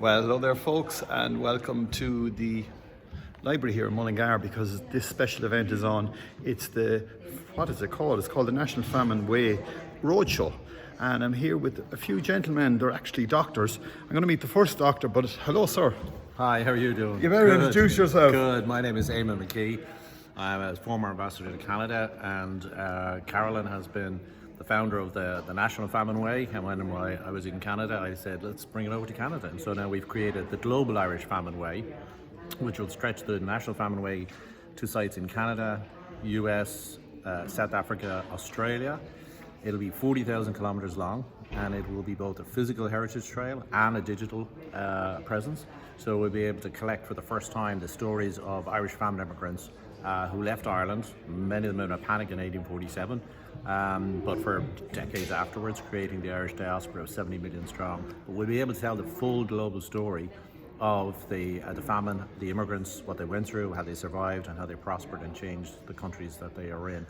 Well, hello there, folks, and welcome to the library here in Mullingar, because this special event is on. It's what is it called? It's called the National Famine Way Roadshow. And I'm here with a few gentlemen. They're actually doctors. I'm going to meet the first doctor, but hello, sir. Hi, how are you doing? You better introduce yourself. Good. My name is Eamon McKee. I'm a former ambassador to Canada, and Carolyn has been the founder of the National Famine Way. And when I was in Canada, I said, let's bring it over to Canada. And so now we've created the Global Irish Famine Way, which will stretch the National Famine Way to sites in Canada, US, South Africa, Australia. It'll be 40,000 kilometres long, and it will be both a physical heritage trail and a digital presence. So we'll be able to collect for the first time the stories of Irish famine immigrants who left Ireland, many of them in a panic in 1847, but for decades afterwards, creating the Irish diaspora of 70 million strong. But we'll be able to tell the full global story of the famine, the immigrants, what they went through, how they survived, and how they prospered and changed the countries that they are in.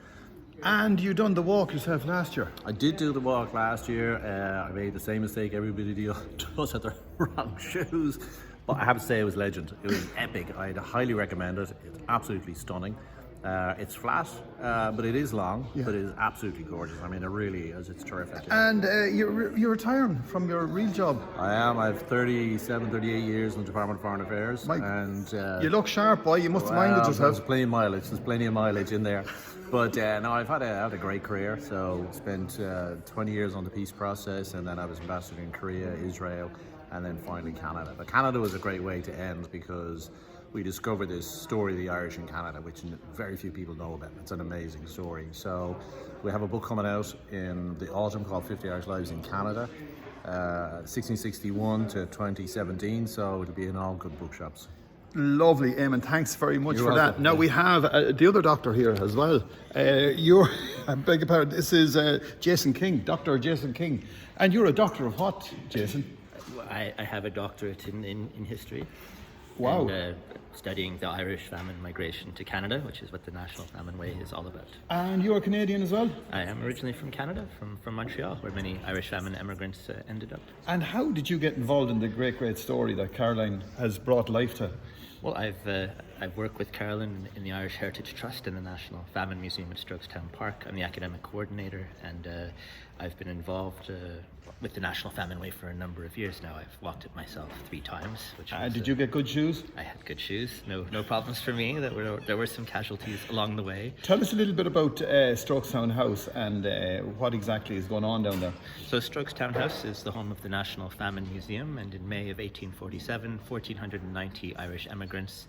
And you done the walk yourself last year. I did do the walk last year. I made the same mistake everybody does, at the wrong shoes. But I have to say it was legend. It was epic. I'd highly recommend it. It's absolutely stunning. It's flat, but it is long, but it is absolutely gorgeous. I mean, it really is. It's terrific. And you're retiring from your real job. I am. I have 37, 38 years in the Department of Foreign Affairs. Mike, and you look sharp, boy. You must have minded yourself. There's plenty of mileage. There's plenty of mileage in there. But no, I've had a great career. So spent 20 years on the peace process, and then I was ambassador in Korea, Israel, and then finally Canada. But Canada was a great way to end, because we discovered this story of the Irish in Canada, which very few people know about. It's an amazing story. So we have a book coming out in the autumn called 50 Irish Lives in Canada, 1661 to 2017. So it'll be in all good bookshops. Lovely, Eamon. Thanks very much You're for welcome. that. Now we have the other doctor here as well. I beg your pardon. This is Jason King, Dr. Jason King. And you're a doctor of what, Jason? I have a doctorate in history. Wow. And studying the Irish famine migration to Canada, which is what the National Famine Way is all about. And you're a Canadian as well? I am originally from Canada, from Montreal, where many Irish famine immigrants ended up. And how did you get involved in the great story that Caroline has brought life to? Well, I've worked with Carolyn in the Irish Heritage Trust in the National Famine Museum at Strokestown Park. I'm the academic coordinator, and I've been involved with the National Famine Way for a number of years now. I've walked it myself 3 times. Did you get good shoes? I had good shoes. No problems for me. There were some casualties along the way. Tell us a little bit about Strokestown House and what exactly is going on down there. So Strokestown House is the home of the National Famine Museum, and in May of 1847, 1,490 Irish emigrants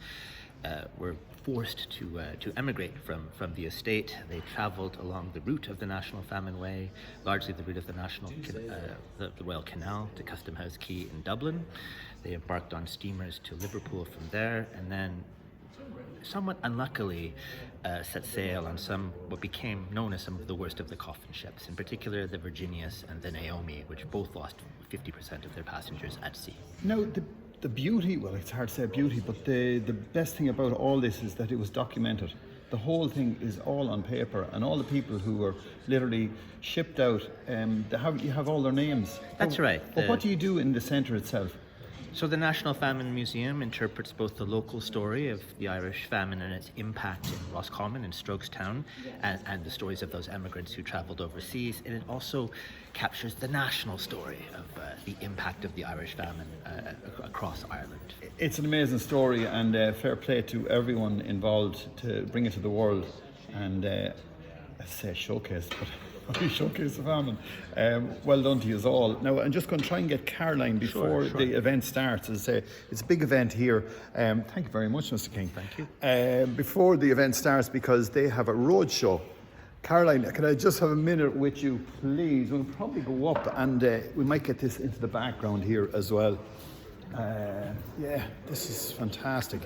were forced to emigrate from the estate. They travelled along the route of the National Famine Way, largely the route of the Royal Canal to Custom House Quay in Dublin. They embarked on steamers to Liverpool from there, and then somewhat unluckily set sail on what became known as some of the worst of the coffin ships, in particular the Virginius and the Naomi, which both lost 50% of their passengers at sea. Now, the beauty, well, it's hard to say beauty, but the best thing about all this is that it was documented. The whole thing is all on paper, and all the people who were literally shipped out, you have all their names. That's right. But what do you do in the centre itself? So the National Famine Museum interprets both the local story of the Irish famine and its impact in Roscommon and Strokestown, and the stories of those emigrants who travelled overseas, and it also captures the national story of the impact of the Irish famine across Ireland. It's an amazing story, and fair play to everyone involved to bring it to the world, and let's say showcase, but showcase the famine. Well done to you all. Now I'm just going to try and get Caroline before Sure. the event starts. It's a big event here. Thank you very much, Mr. King. Thank you. Before the event starts, because they have a road show. Caroline, can I just have a minute with you, please? We'll probably go up, and we might get this into the background here as well. Yeah, this is fantastic.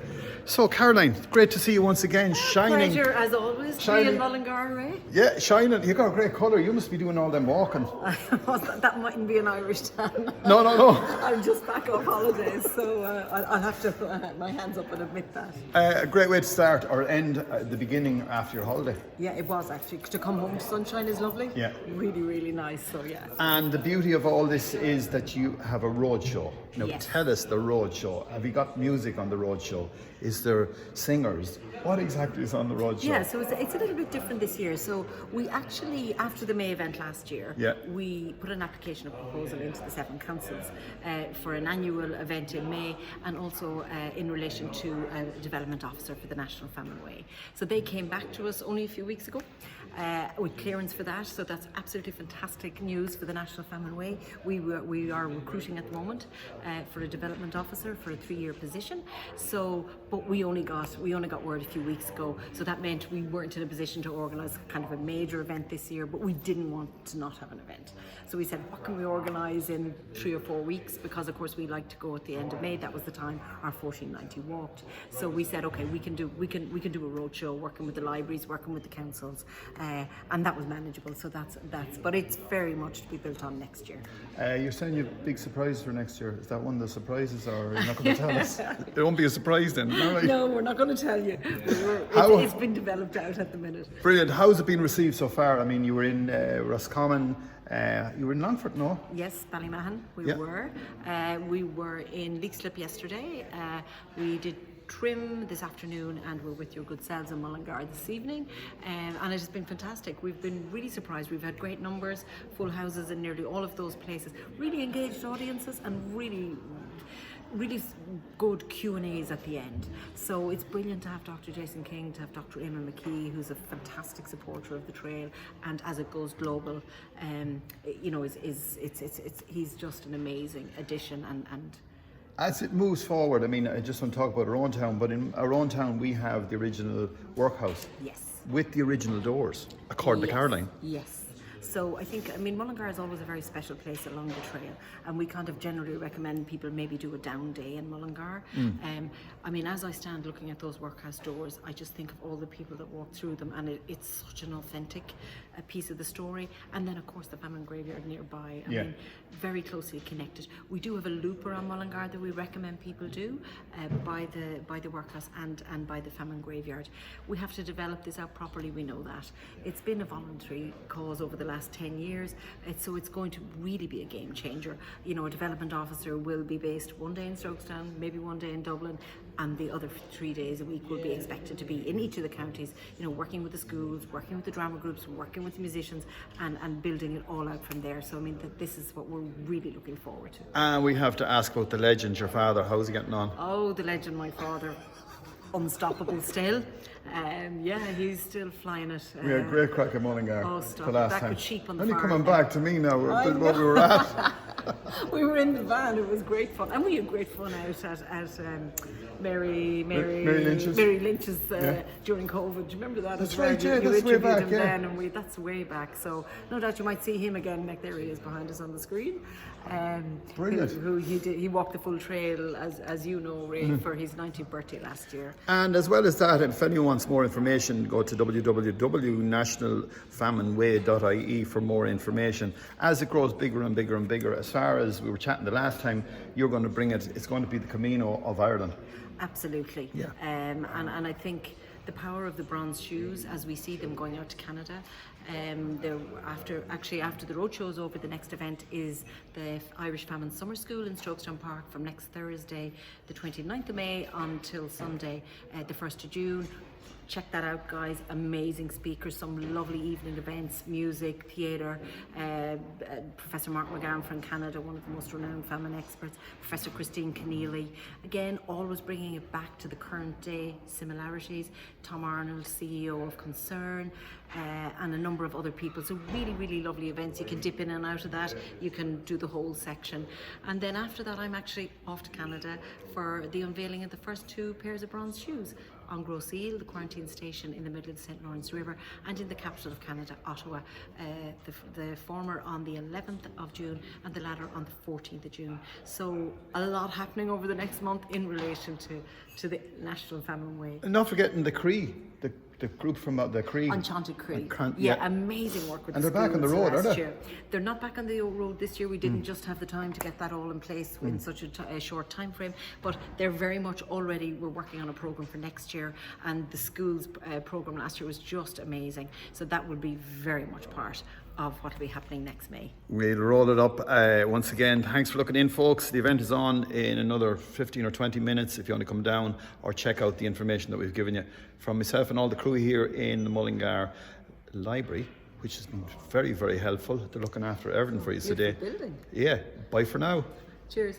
So, Caroline, great to see you once again, shining. Pleasure as always. Shining. In Mullingar, Ray. Yeah, shining. You got a great colour. You must be doing all them walking. That mightn't be an Irish tan. No. I'm just back off holidays, so I'll have to put my hands up and admit that. A great way to start or end the beginning after your holiday. Yeah, it was actually. To come home to sunshine is lovely. Yeah. Really, really nice. So yeah. And the beauty of all this is that you have a road show. Now Yes. tell us the road show. Have you got music on the road show? Is there singers? What exactly is on the road show? Yeah, so it's a little bit different this year. So we actually, after the May event last year, we put an application of proposal into the 7 councils for an annual event in May, and also in relation to a development officer for the National Famine Way. So they came back to us only a few weeks ago with clearance for that. So that's absolutely fantastic news for the National Famine Way. We are recruiting at the moment for a development officer for a 3-year position. So, but we only got word a few weeks ago. So that meant we weren't in a position to organise kind of a major event this year, but we didn't want to not have an event. So we said, what can we organise in 3 or 4 weeks? Because of course we like to go at the end of May. That was the time our 1490 walked. So we said, okay, we can do a road show, working with the libraries, working with the councils, and that was manageable. So that's but it's very much to be built on next year. You're saying you have a big surprise for next year. Is that one of the surprises, or you're not going to tell us? There won't be a surprise then, all right? No, we're not going to tell you. It's been developed out at the minute. Brilliant. How's it been received so far? I mean, you were in Roscommon, you were in Longford, no? Yes, Ballymahan, we were. We were in Leixlip yesterday. We did Trim this afternoon, and we're with your good selves in Mullingar this evening, and it has been fantastic. We've been really surprised. We've had great numbers, full houses in nearly all of those places, really engaged audiences, and really good Q&As at the end. So it's brilliant to have Dr. Jason King, to have Dr. Eamon McKee, who's a fantastic supporter of the trail, and as it goes global, he's just an amazing addition. And as it moves forward, I mean, I just want to talk about our own town, but in our own town we have the original workhouse. Yes. With the original doors, according to Caroline. Yes. So I mean, Mullingar is always a very special place along the trail, and we kind of generally recommend people maybe do a down day in Mullingar. I mean, as I stand looking at those workhouse doors, I just think of all the people that walk through them, and it's such an authentic piece of the story. And then of course the famine graveyard nearby. I mean, very closely connected. We do have a loop around Mullingar that we recommend people do by the workhouse and by the famine graveyard. We have to develop this out properly. We know that it's been a voluntary cause over the last 10 years, so it's going to really be a game changer. You know, a development officer will be based one day in Strokestown, maybe one day in Dublin, and the other 3 days a week will be expected to be in each of the counties, you know, working with the schools, working with the drama groups, working with the musicians, and building it all out from there. So I mean, this is what we're really looking forward to. And we have to ask about the legend, your father. How's he getting on? Oh, the legend, my father. Unstoppable still. He's still flying it. We had a great crack at Mullingar the last back time. with sheep on the Only farm. coming back to me now, what we were at. We were in the van, it was great fun. And we had great fun out at Mary Lynch's during COVID. Do you remember that? That's as well? right, yeah, You that's way interviewed back, him yeah. then, and that's way back. So no doubt you might see him again. Like, there he is behind us on the screen. Brilliant. Who he walked the full trail, as you know, Ray, for his 90th birthday last year. And as well as that, if anyone wants more information, go to www.nationalfamineWay.ie for more information. As it grows bigger and bigger and bigger, as far as we were chatting the last time, you're going to bring it, it's going to be the Camino of Ireland. Absolutely. Yeah. And I think the power of the bronze shoes, as we see them going out to Canada, after the roadshow is over, the next event is the Irish Famine Summer School in Strokestown Park from next Thursday, the 29th of May, until Sunday, the 1st of June. Check that out, guys. Amazing speakers, some lovely evening events, music, theatre. Professor Mark McGowan from Canada, one of the most renowned famine experts. Professor Christine Keneally. Again, always bringing it back to the current day similarities. Tom Arnold, CEO of Concern, and a number of other people. So really, really lovely events. You can dip in and out of that. You can do the whole section. And then after that, I'm actually off to Canada for the unveiling of the first 2 pairs of bronze shoes on Grosse Ile, the quarantine station in the middle of the St. Lawrence River, and in the capital of Canada, Ottawa. The former on the 11th of June and the latter on the 14th of June. So a lot happening over the next month in relation to the National Famine Way. And not forgetting the Cree, the group from the Cree. Enchanted Cree. Yeah, amazing work with and the they're back on the schools road, last are they? year. They're not back on the road this year. We didn't just have the time to get that all in place in such a short time frame, but they're very much already, we're working on a programme for next year, and the school's programme last year was just amazing. So that will be very much part of what will be happening next May. We'll roll it up. Once again, thanks for looking in, folks. The event is on in another 15 or 20 minutes if you want to come down or check out the information that we've given you. From myself and all the crew here in the Mullingar Library, which has been very, very helpful. They're looking after everything for you today. Building. Yeah, bye for now. Cheers.